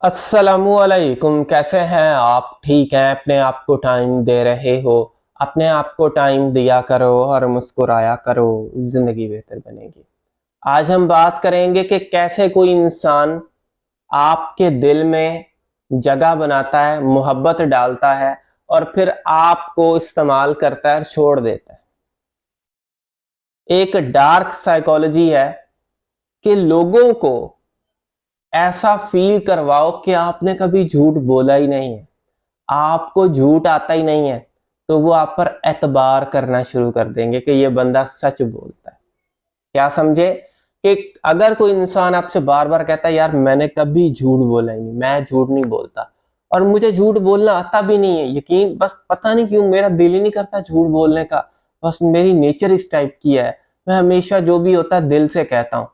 अस्सलामुअलैकुम। कैसे हैं आप? ठीक हैं? अपने आप को टाइम दे रहे हो? अपने आप को टाइम दिया करो और मुस्कुराया करो, जिंदगी बेहतर बनेगी। आज हम बात करेंगे कि कैसे कोई इंसान आपके दिल में जगह बनाता है, मोहब्बत डालता है और फिर आपको इस्तेमाल करता है और छोड़ देता है। एक डार्क साइकोलॉजी है कि लोगों को ऐसा फील करवाओ कि आपने कभी झूठ बोला ही नहीं है, आपको झूठ आता ही नहीं है, तो वो आप पर एतबार करना शुरू कर देंगे कि ये बंदा सच बोलता है। क्या समझे? कि अगर कोई इंसान आपसे बार बार कहता है यार मैंने कभी झूठ बोला ही नहीं, मैं झूठ नहीं बोलता और मुझे झूठ बोलना आता भी नहीं है, यकीन बस पता नहीं क्यों मेरा दिल ही नहीं करता झूठ बोलने का, बस मेरी नेचर इस टाइप की है, मैं हमेशा जो भी होता है दिल से कहता हूं।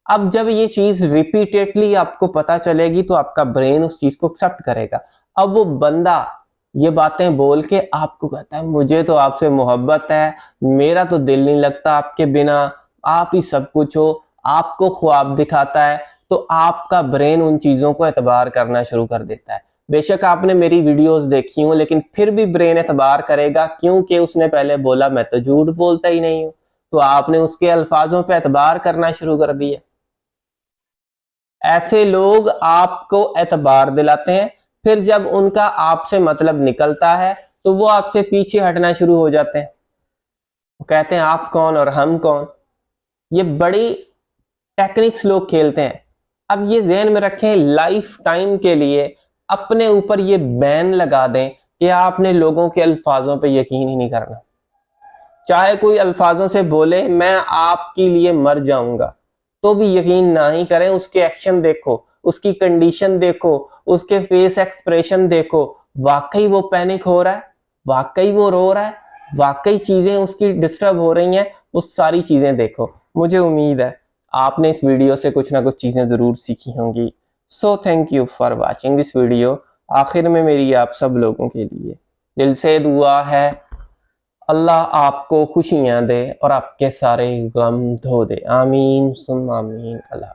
अब जब ये चीज रिपीटेडली आपको पता चलेगी तो आपका ब्रेन उस चीज को एक्सेप्ट करेगा। अब वो बंदा ये बातें बोल के आपको कहता है मुझे तो आपसे मोहब्बत है, मेरा तो दिल नहीं लगता आपके बिना, आप ही सब कुछ हो, आपको ख्वाब दिखाता है, तो आपका ब्रेन उन चीजों को एतबार करना शुरू कर देता है। बेशक आपने मेरी वीडियोस देखी हो लेकिन फिर भी ब्रेन एतबार करेगा, क्योंकि उसने पहले बोला मैं तो झूठ बोलता ही नहीं हूं, तो आपने उसके अल्फाजों पे एतबार करना शुरू कर दिया। ऐसे लोग आपको एतबार दिलाते हैं, फिर जब उनका आपसे मतलब निकलता है तो वो आपसे पीछे हटना शुरू हो जाते हैं। वो कहते हैं आप कौन और हम कौन। ये बड़ी टेक्निक्स लोग खेलते हैं। अब ये ज़हन में रखें, लाइफ टाइम के लिए अपने ऊपर ये बैन लगा दें कि आपने लोगों के अल्फाजों पे यकीन ही नहीं करना। चाहे कोई अल्फाजों से बोले मैं आपके लिए मर जाऊंगा, तो भी यकीन ना ही करें। उसके एक्शन देखो, उसकी कंडीशन देखो, उसके फेस एक्सप्रेशन देखो, वाकई वो पैनिक हो रहा है, वाकई वो रो रहा है, वाकई चीजें उसकी डिस्टर्ब हो रही हैं, वो सारी चीजें देखो। मुझे उम्मीद है आपने इस वीडियो से कुछ ना कुछ चीजें जरूर सीखी होंगी। So thank you for watching this video. आखिर में मेरी आप सब लोगों के लिए दिल से दुआ है, अल्लाह आपको खुशियां दे और आपके सारे गम धो दे। आमीन सुम आमीन। अल्लाह।